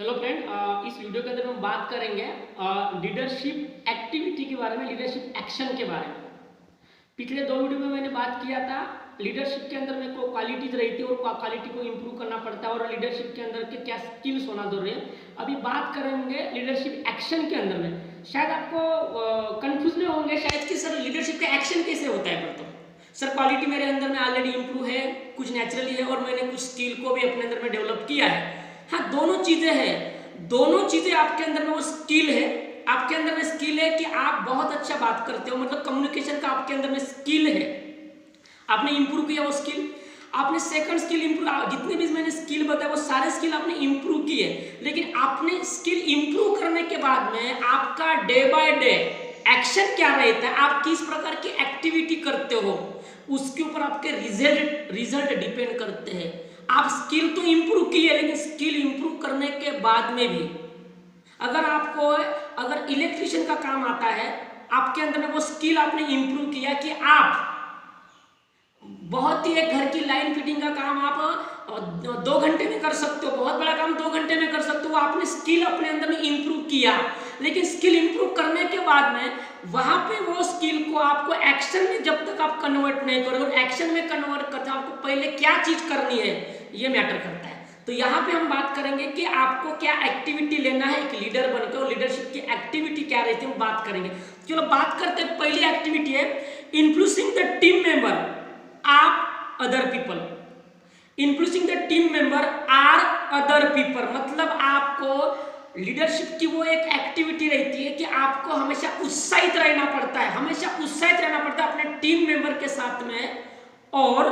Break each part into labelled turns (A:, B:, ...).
A: Hello friend, इस video के अंदर हम बात करेंगे लीडरशिप एक्टिविटी के बारे में, लीडरशिप एक्शन के बारे में। पिछले दो वीडियो में मैंने बात किया था लीडरशिप के अंदर में को क्वालिटीज रहती है और क्वालिटी को इम्प्रूव करना पड़ता है और लीडरशिप के अंदर के क्या स्किल्स होना जरूरी है। अभी बात करेंगे लीडरशिप एक्शन के अंदर में। शायद आपको कंफ्यूज में होंगे शायद कि सर लीडरशिप का एक्शन कैसे होता है। पर तो सर क्वालिटी मेरे अंदर में ऑलरेडी इम्प्रूव है, कुछ नेचुरली है और मैंने कुछ स्किल को भी अपने अंदर में डेवलप किया है। हाँ, दोनों चीजें हैं, दोनों चीजें आपके अंदर में वो स्किल है, आपके अंदर में स्किल है कि आप बहुत अच्छा बात करते हो, मतलब कम्युनिकेशन का आपके अंदर में स्किल है, आपने इंप्रूव किया वो स्किल। आपने सेकंड स्किल इंप्रूव, जितने भी मैंने स्किल बताया वो सारे स्किल आपने इंप्रूव किए, लेकिन आपने स्किल इंप्रूव करने के बाद में आपका डे बाय डे एक्शन क्या रहता है, आप किस प्रकार की एक्टिविटी करते हो, उसके ऊपर आपके रिजल्ट डिपेंड करते हैं। आप स्किल तो इंप्रूव किए, लेकिन स्किल इंप्रूव करने के बाद में भी अगर इलेक्ट्रिशियन का काम आता है, आपके अंदर में वो स्किल आपने इंप्रूव किया कि आप बहुत ही एक घर की लाइन फिटिंग का काम आप 2 घंटे में कर सकते हो, बहुत बड़ा काम 2 घंटे में कर सकते हो, आपने स्किल अपने अंदर में इंप्रूव किया। लेकिन स्किल इंप्रूव करने के बाद में वहां पे वो स्किल को आपको एक्शन में जब तक आप कन्वर्ट नहीं करोगे, और एक्शन में कन्वर्ट करते आपको पहले क्या चीज करनी है ये मैटर करता है। तो यहाँ पे हम बात करेंगे कि आपको क्या एक्टिविटी लेना है एक लीडर बनकर, और लीडरशिप की एक्टिविटी क्या रहती है हम बात करेंगे। चलो बात करते हैं, पहली एक्टिविटी है इन्फ्लुएंसिंग द टीम मेंबर आप other people. Influencing the team member or other people मतलब आपको लीडरशिप की वो एक एक्टिविटी रहती है कि आपको हमेशा उत्साहित रहना पड़ता है, हमेशा उत्साहित रहना पड़ता है अपने टीम मेंबर के साथ में और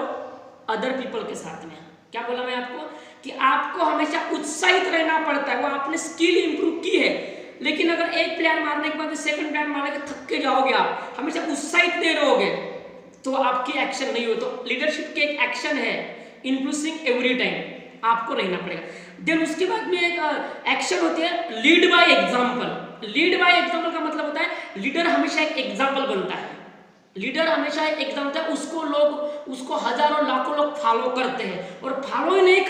A: अदर पीपल के साथ में। क्या बोला मैं आपको कि आपको हमेशा उत्साहित रहना पड़ता है। वो आपने स्किल इंप्रूव की है, लेकिन अगर एक प्लेयर मारने के बाद सेकंड प्लेयर मारने के थक के जाओगे, आप हमेशा उत्साहित नहीं रहोगे तो आपकी एक्शन नहीं हो। तो लीडरशिप के एक एक्शन है इन्फ्लुएंसिंग एवरी टाइम, आपको रहना पड़ेगा। देन उसके बाद में एक एक्शन होती है lead by example. Lead by example का मतलब होता है लीडर हमेशा एक एग्जांपल बनता है, लीडर हमेशा एक एग्जांपल है, उसको हजारों लाखों लोग फॉलो करते हैं, और फॉलो ही नहीं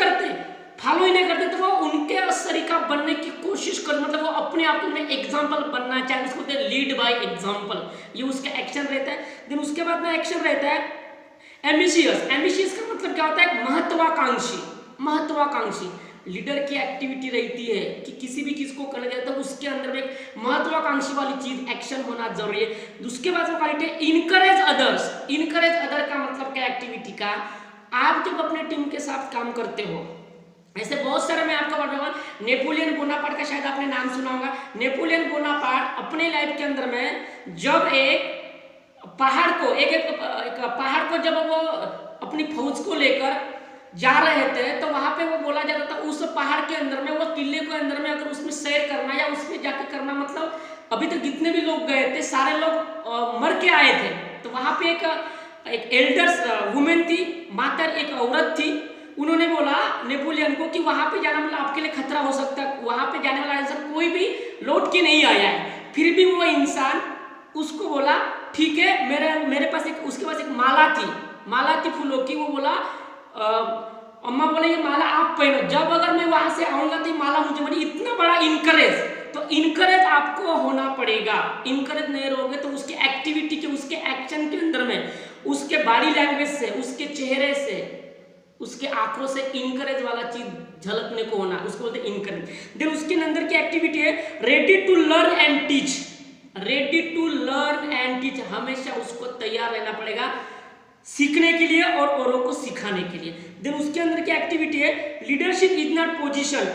A: करते तो वो उनके तरीका बनने की कोशिश कर, मतलब वो अपने आप में एग्जांपल बनना चाहे, उसको बोलते हैं लीड बाय एग्जांपल, ये उसका एक्शन रहता है। देन उसके बाद में एक्शन रहता है एम्बिशियस। एम्बिशियस का मतलब क्या होता है महत्वाकांक्षी। लीडर की एक्टिविटी रहती है कि किसी भी चीज को करना चाहता है उसके अंदर में एक महत्वाकांक्षी वाली चीज एक्शन होना जरूरी है। उसके बाद वो क्वालिटी है इनकरेज अदर्स। इनकरेज अदर का मतलब क्या एक्टिविटी का, आप जब अपने टीम के साथ काम करते हो, ऐसे बहुत सारे मैं आपको बताऊंगा। नेपोलियन बोनापार्ट का शायद आपने नाम सुना होगा। नेपोलियन बोनापार्ट अपने लाइफ के अंदर में जब एक पहाड़ को जब वो अपनी फौज को लेकर जा रहे थे, तो वहां पे वो बोला जाता था उस पहाड़ के अंदर में, वो किले के अंदर में अगर उसमें सैर करना या उसमें जाके करना, मतलब अभी तक जितने भी लोग गए थे सारे लोग मर के आए थे। तो वहां पे एक एल्डर्स वुमेन थी, माता एक औरत थी, उन्होंने बोला नेपोलियन को कि वहां पे जाना मतलब आपके लिए खतरा हो सकता है, वहां पे जाने वाला इंसान कोई भी लौट के नहीं आया है। फिर भी वो इंसान उसको बोला ठीक है, मेरे पास उसके पास एक माला थी फूलों की। वो बोला अम्मा बोले ये माला आप पहनो, जब अगर मैं वहां से आऊंगा तो ये माला मुझे बनी। इतना बड़ा इनकरेज, तो इनकरेज आपको होना पड़ेगा। इनकरेज नहीं रहोगे तो उसके एक्टिविटी के, उसके एक्शन के अंदर में, उसके बॉडी लैंग्वेज से, उसके चेहरे से, उसके आंखों से इनकरेज वाला चीज झलकने को होना, उसको बोलते हैं इनकरेज। देन उसके अंदर की एक्टिविटी है ready to learn and teach. Ready to learn and teach, हमेशा उसको तैयार रहना पड़ेगा सीखने के लिए और औरों को सिखाने के लिए। देन उसके अंदर की एक्टिविटी है leadership is not position,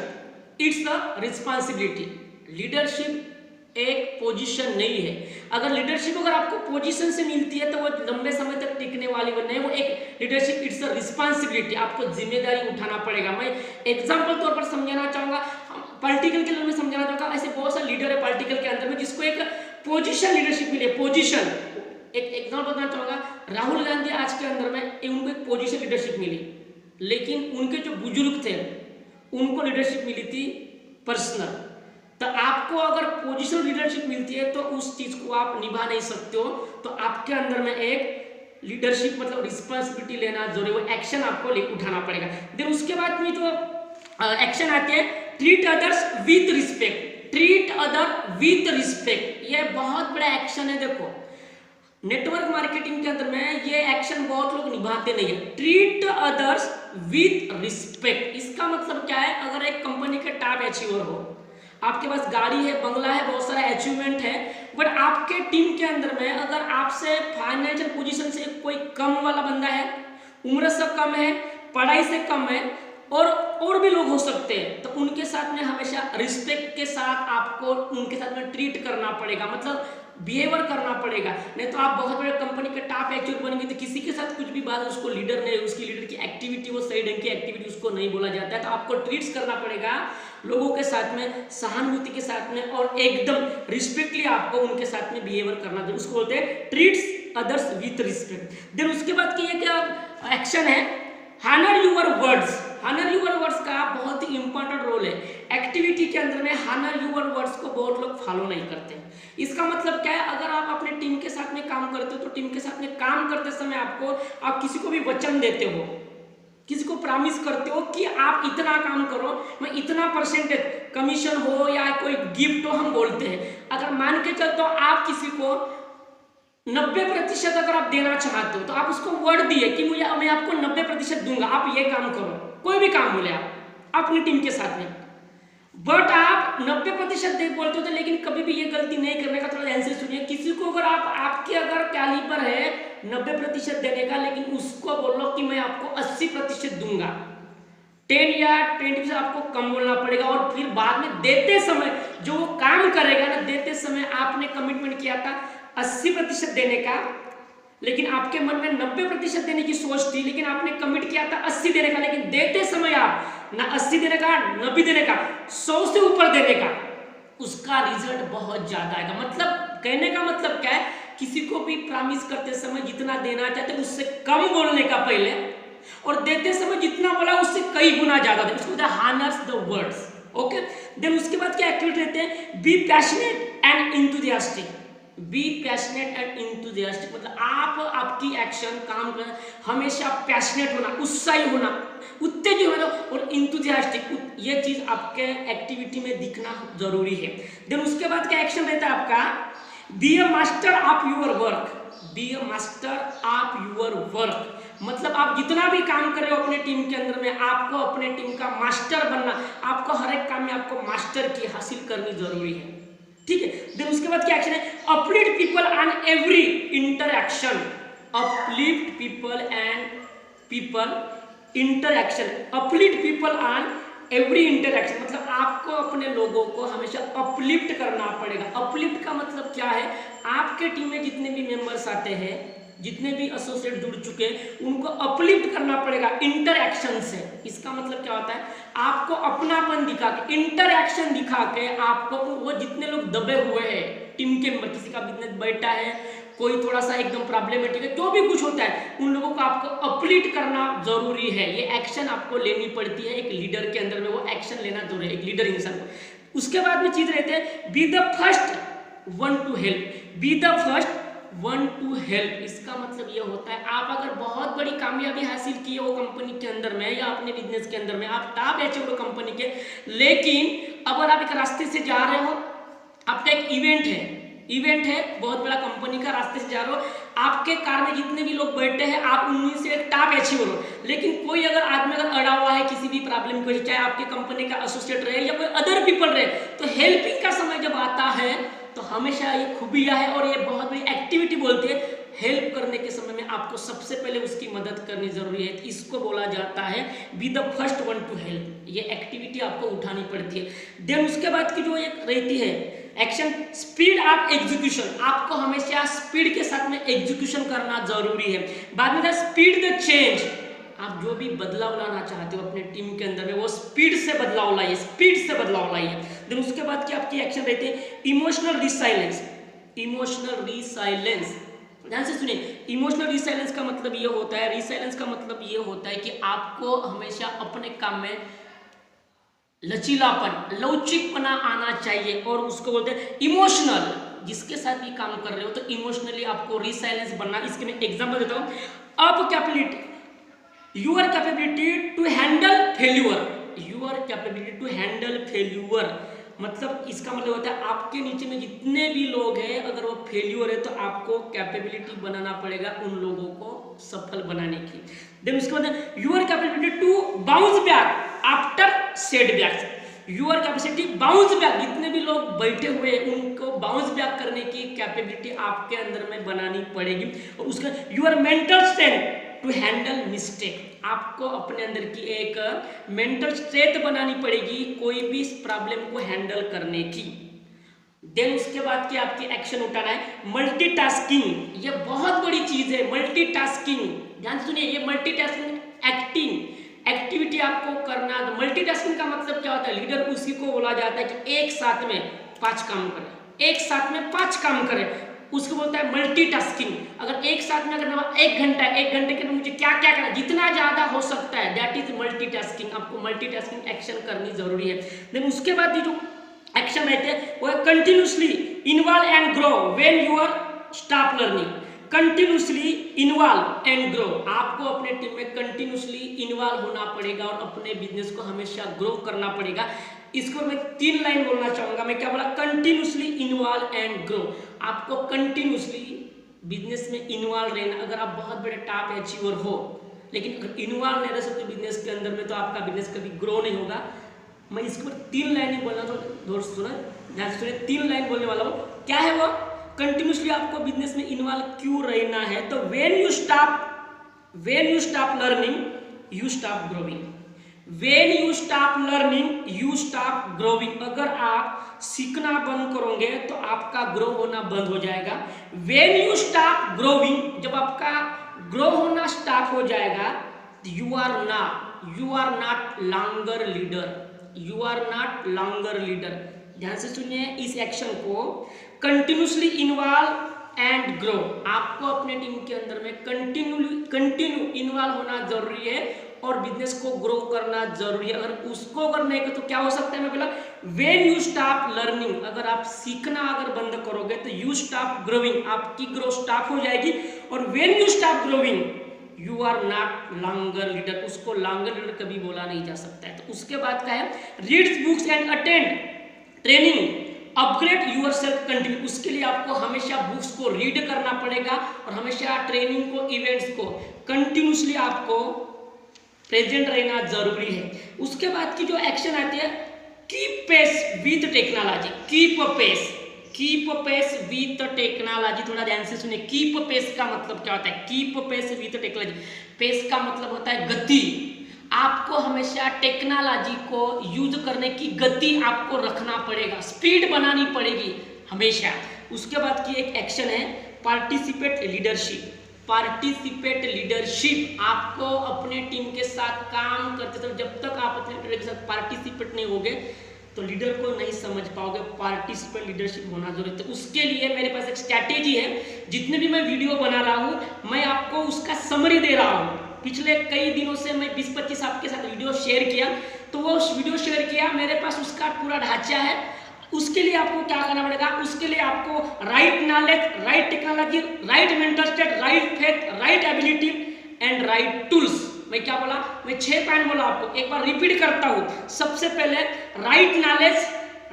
A: it's a responsibility. Leadership एक पोजीशन नहीं है। अगर लीडरशिप अगर आपको पोजीशन से मिलती है तो वो लंबे समय तक टिकने वाली नहीं, वो एक लीडरशिप इट्स अ रिस्पांसिबिलिटी, आपको जिम्मेदारी उठाना पड़ेगा। मैं एग्जांपल तौर पर समझाना चाहूंगा, पॉलिटिकल के अंदर में समझाना चाहूंगा। ऐसे बहुत सारे लीडर है पॉलिटिकल के अंदर में जिसको एक पोजीशन लीडरशिप मिली है, पोजीशन। एक एग्जांपल बताना चाहूंगा, राहुल गांधी आज के अंदर में उनको एक पोजीशन लीडरशिप मिली, लेकिन उनके जो बुजुर्ग थे उनको लीडरशिप मिली थी पर्सनल। तो आपको अगर पोजीशन लीडरशिप मिलती है तो उस चीज को आप निभा नहीं सकते हो, तो आपके अंदर में एक लीडरशिप मतलब रिस्पांसिबिलिटी लेना जरूरी है, वो एक्शन आपको उठाना पड़ेगा। देन उसके बाद में जो एक्शन आते हैं treat others with respect, treat other with respect, ये बहुत बड़ा एक्शन है। देखो नेटवर्क मार्केटिंग के अंदर में ये एक्शन बहुत लोग निभाते नहीं है, ट्रीट अदर्स विथ रिस्पेक्ट। इसका मतलब क्या है, अगर एक कंपनी के टॉप अचीवर हो, आपके पास गाड़ी है, बंगला है, बहुत सारा अचीवमेंट है, बट आपके टीम के अंदर में अगर आपसे फाइनेंशियल पोजीशन से कोई कम वाला बंदा है, उम्र से कम है, पढ़ाई से कम है, और भी लोग हो सकते हैं, तो उनके साथ में हमेशा रिस्पेक्ट के साथ आपको उनके साथ में ट्रीट करना पड़ेगा, मतलब बिहेवियर करना पड़ेगा। नहीं तो आप बहुत बड़े कंपनी के टॉप एक्चुअल बनेंगे तो किसी के साथ कुछ भी बात, उसको लीडर ने उसकी लीडर की एक्टिविटी, वो सही ढंग की एक्टिविटी उसको नहीं बोला जाता है, तो आपको ट्रीट्स करना पड़ेगा लोगों के साथ में, सहानुभूति के साथ में, और एकदम रिस्पेक्टली आपको उनके साथ में बिहेवियर करना चाहिए। उसको बोलते हैं treats others with respect. Then उसके बाद की क्या एक्शन है, honour your words. Honour your words का बहुत ही इंपॉर्टेंट रोल है एक्टिविटी के अंदर में। हॉनर यूर वर्ड्स को बहुत लोग फॉलो नहीं करते। इसका मतलब क्या है, अगर आप अपने टीम के साथ में काम करते हो तो टीम के साथ में काम करते समय आप किसी को भी वचन देते हो, किसी को प्रॉमिस करते हो कि आप इतना काम करो, मैं इतना परसेंटेज कमीशन हो या कोई गिफ्ट हो, हम बोलते हैं। अगर मान के चलते हो आप किसी को 90% अगर आप देना चाहते हो तो आप उसको वर्ड दिए कि मैं आपको 90% दूंगा, आप ये काम करो, कोई भी काम बोले आप अपनी टीम के साथ में, बट आप 90% दे बोलते हो, लेकिन कभी भी ये गलती नहीं करने का। थोड़ा ध्यान से सुनिए, किसी को अगर आपके अगर कैलिबर है 90% देने का, लेकिन उसको बोलो कि मैं आपको 80% दूंगा, 10 या 20% आपको कम बोलना पड़ेगा। और फिर बाद में देते समय जो वो काम करेगा ना, देते समय आपने कमिटमेंट किया था 80% देने का, लेकिन आपके मन में 90% देने की सोच थी, लेकिन आपने कमिट किया था 80 देने का, लेकिन देते समय आप ना 80 देने का, 90 देने का, 100 से ऊपर देने का, उसका रिजल्ट बहुत ज्यादा आएगा। मतलब कहने का मतलब क्या है, किसी को भी प्रॉमिस करते समय जितना देना चाहते उससे कम बोलने का पहले, और देते समय जितना बोला उससे कई गुना ज्यादा दे, उसको honours the words. Okay, then उसके बाद क्या एक्टिविटी रहते हैं, be passionate and enthusiastic. Be passionate and enthusiastic मतलब आपकी एक्शन काम करना हमेशा पैशनेट होना, उत्साही होना, उत्तेजित होना, और इंथुसियास्टिक, ये चीज आपके एक्टिविटी में दिखना जरूरी है। देन उसके बाद क्या एक्शन रहता है आपका, be a master of your work. Be a master of your work मतलब आप जितना भी काम कर रहे हो अपने टीम के अंदर में, आपको अपने टीम का मास्टर बनना, आपको हर एक काम में आपको मास्टर की हासिल करनी जरूरी है। ठीक है, देन उसके बाद क्या एक्शन है, uplift people on every interaction. Uplift people and people interaction, uplift people on every interaction मतलब आपको अपने लोगों को हमेशा अपलिफ्ट करना पड़ेगा। अपलिफ्ट का मतलब क्या है, आपके टीम में जितने भी मेंबर्स आते हैं, जितने भी एसोसिएट जुड़ चुके हैं, उनको अपलिफ्ट करना पड़ेगा इंटरएक्शन से। इसका मतलब क्या होता है, आपको अपनापन दिखा के, इंटरएक्शन दिखा के, आपको वो जितने लोग दबे हुए हैं टीम के मेंबर, किसी का बिजनेस बैठा है, कोई थोड़ा सा एकदम प्रॉब्लमेटिक है, जो भी कुछ होता है, उन लोगों को आपको अपलिफ्ट करना जरूरी है। ये एक्शन आपको लेनी पड़ती है एक लीडर के अंदर में, वो एक्शन लेना जरूरी है एक लीडर इंसान को। उसके बाद में चीज रहते हैं, be the first one two help. Be the first one two help, इसका मतलब ये होता है, आप अगर बहुत बड़ी कामयाबी हासिल की है वो कंपनी के अंदर में या अपने बिजनेस के अंदर में, आप टॉप अचीवर हो कंपनी के, लेकिन अगर आप एक रास्ते से जा रहे हो, आपका एक इवेंट है बहुत बड़ा कंपनी का, रास्ते से जा रहे हो, आपके कार में जितने भी लोग बैठे हैं, आप उनमें से एक टॉप अचीवर हो, लेकिन कोई अगर आदमी अगर अड़ा हुआ है किसी भी प्रॉब्लम को, चाहे आपके कंपनी का एसोसिएट रहे या कोई अदर पीपल रहे, तो हेल्पिंग का समय जब आता है तो हमेशा ये खूबियां है और ये बहुत बड़ी एक्टिविटी बोलती है, हेल्प करने के समय में आपको सबसे पहले उसकी मदद करनी जरूरी है। इसको बोला जाता है be the first one two help. ये एक्टिविटी आपको उठानी पड़ती है। देन उसके बाद की जो एक रहती है एक्शन, स्पीड ऑफ एग्जीक्यूशन, आपको हमेशा स्पीड के साथ में एग्जीक्यूशन करना जरूरी है। बाद में स्पीड द चेंज, आप जो भी बदलाव लाना चाहते हो अपने टीम के अंदर में, वो स्पीड से बदलाव लाइए, स्पीड से बदलाव लाइए। देन उसके बाद की आपकी एक्शन रहती है इमोशनल रिसाइलेंस। इमोशनल रिसाइलेंस, ध्यान से सुनिए, इमोशनल रिसाइलेंस का मतलब ये होता है, रिसाइलेंस का मतलब ये होता है कि आपको हमेशा अपने काम में लचीलापन, लवचिकपना आना चाहिए, और उसको बोलते हैं इमोशनल। जिसके साथ भी काम कर रहे हो तो इमोशनली आपको रिसाइलेंस बनना। इसके मैं एग्जांपल देता हूं, up capability, your capability to handle failure. Your capability to handle failure, मतलब इसका मतलब होता है आपके नीचे में जितने भी लोग हैं अगर वो फेल्यूर है तो आपको कैपेबिलिटी बनाना पड़ेगा उन लोगों को सफल बनाने की। देन उसके बाद your capability to bounce back after setbacks, your capacity bounce back, जितने भी लोग बैठे हुए हैं उनको बाउंस बैक करने की कैपेबिलिटी आपके अंदर में बनानी पड़ेगी। और उसका your mental strength to handle mistake, आपको अपने अंदर की एक मेंटल स्ट्रेंथ बनानी पड़ेगी कोई भी प्रॉब्लम को हैंडल करने की। देन उसके बाद की आपकी एक्शन उठाना है मल्टीटास्किंग, ये बहुत बड़ी चीज है मल्टीटास्किंग, ध्यान सुनिए, ये मल्टीटास्किंग एक्टिविटी आपको करना। मल्टीटास्किंग का मतलब क्या होता है, लीडर उसी को बोला जाता है कि एक साथ में 5 काम करे, एक साथ में 5 काम करे, उसको बोलता है मल्टीटास्किंग। अगर एक साथ में करना 1 घंटा, 1 घंटे के अंदर मुझे क्या क्या करना, जितना ज्यादा हो सकता है, दैट इज मल्टीटास्किंग। आपको मल्टीटास्किंग एक्शन करनी जरूरी है। देन उसके बाद जो एक्शन रहते हैं वो है continuously involve and grow when you are stop learning, continuously involve and grow, आपको अपने टीम में कंटिन्यूसली इन्वॉल्व होना पड़ेगा और अपने बिजनेस को हमेशा ग्रो करना पड़ेगा। इसको मैं 3 लाइन बोलना चाहूंगा। मैं क्या बोला, कंटिन्यूसली इन्वॉल्व एंड ग्रो, आपको कंटिन्यूसली बिजनेस में इन्वॉल्व रहना। अगर आप बहुत बड़े टॉप अचीवर हो लेकिन अगर इन्वॉल्व नहीं रह सकते बिजनेस के अंदर में तो आपका बिजनेस कभी ग्रो नहीं होगा। मैं इसको 3 लाइन बोलना तो दोस्त सुना ध्यान से सुनिए, 3 लाइन बोलने वाला हूँ। क्या है वो, कंटिन्यूसली आपको बिजनेस में इन्वॉल्व क्यों रहना है, तो when you stop learning you stop growing, when you stop learning you stop growing, अगर आप सीखना बंद करोगे तो आपका ग्रो होना बंद हो जाएगा। व्हेन यू स्टॉप ग्रोइंग, जब आपका ग्रो होना स्टॉप हो जाएगा, you are not longer leader, you are not longer leader. ध्यान से सुनिए इस एक्शन को, कंटिन्यूसली इन्वॉल्व एंड ग्रो, आपको अपने टीम के अंदर में कंटिन्यू इन्वॉल्व होना जरूरी है और बिजनेस को ग्रो करना जरूरी है। अगर उसको अगर नहीं तो क्या हो सकता है, मैं बोला व्हेन यू स्टॉप लर्निंग, अगर आप सीखना अगर बंद करोगे तो यू स्टॉप ग्रोइंग, आपकी ग्रो स्टॉप हो जाएगी। और when you stop growing you are not longer leader, उसको लॉन्गर लीडर कभी बोला नहीं जा सकता है। तो उसके बाद का है reads books and attend training upgrade yourself continue, उसके लिए आपको हमेशा बुक्स को रीड करना पड़ेगा और हमेशा ट्रेनिंग को इवेंट्स को कंटिन्यूसली आपको प्रेजेंट रहना जरूरी है। उसके बाद की जो एक्शन आती है keep pace with technology, keep pace with technology, थोड़ा ध्यान से सुनिए। कीप पेस का मतलब क्या होता है, keep pace with technology, pace का मतलब होता है गति, आपको हमेशा टेक्नोलॉजी को यूज करने की गति आपको रखना पड़ेगा, स्पीड बनानी पड़ेगी हमेशा। उसके बाद की एक एक्शन है पार्टिसिपेट लीडरशिप, आपको अपने टीम के साथ काम करते समय जब तक आप अपने लीडर के साथ पार्टिसिपेट नहीं होगे तो लीडर को नहीं समझ पाओगे। पार्टिसिपेट लीडरशिप होना जरूरी है। तो उसके लिए मेरे पास एक स्ट्रैटेजी है, जितने भी मैं वीडियो बना रहा हूँ मैं आपको उसका समरी दे रहा हूँ। पिछले कई दिनों से मैं 20-25 आपके साथ वीडियो शेयर किया, तो वो वीडियो शेयर किया, मेरे पास उसका पूरा ढांचा है। उसके लिए आपको क्या करना पड़ेगा, उसके लिए आपको right knowledge, right technology, right mental state, right faith, right ability and right tools. मैं क्या बोला, मैं 6 पॉइंट बोला आपको, एक बार रिपीट करता हूँ। सबसे पहले right knowledge,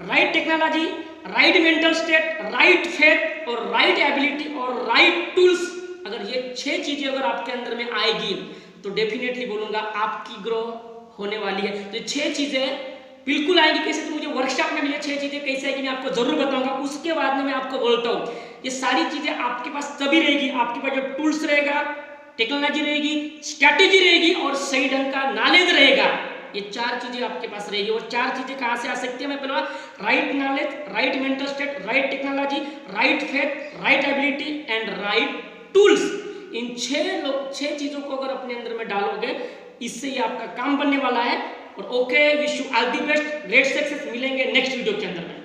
A: right technology, right mental state, right faith और राइट एबिलिटी और राइट टूल्स। अगर ये 6 चीजें अगर आपके अंदर में आएगी तो डेफिनेटली बोलूंगा आपकी ग्रो होने वाली है। तो 6 चीजें बिल्कुल आएंगी। कैसे, तो मुझे वर्कशॉप में मिले 6 चीजें कैसे आएगी मैं आपको जरूर बताऊंगा। उसके बाद में मैं आपको बोलता हूँ ये सारी चीजें आपके पास तभी रहेगी, आपके पास जो टूल्स रहेगा, टेक्नोलॉजी रहेगी, स्ट्रैटेजी रहेगी और सही ढंग का नॉलेज रहेगा। ये 4 चीजें आपके पास रहेगी। और 4 चीजें कहां से आ सकती है, मैं बोलूंगा right knowledge, right mental state, right technology, right faith, right ability and right tools. इन 6 चीजों को अगर अपने अंदर में डालोगे, इससे ही आपका काम बनने वाला है। और okay, wish you all the best, great success. मिलेंगे नेक्स्ट वीडियो के अंदर में।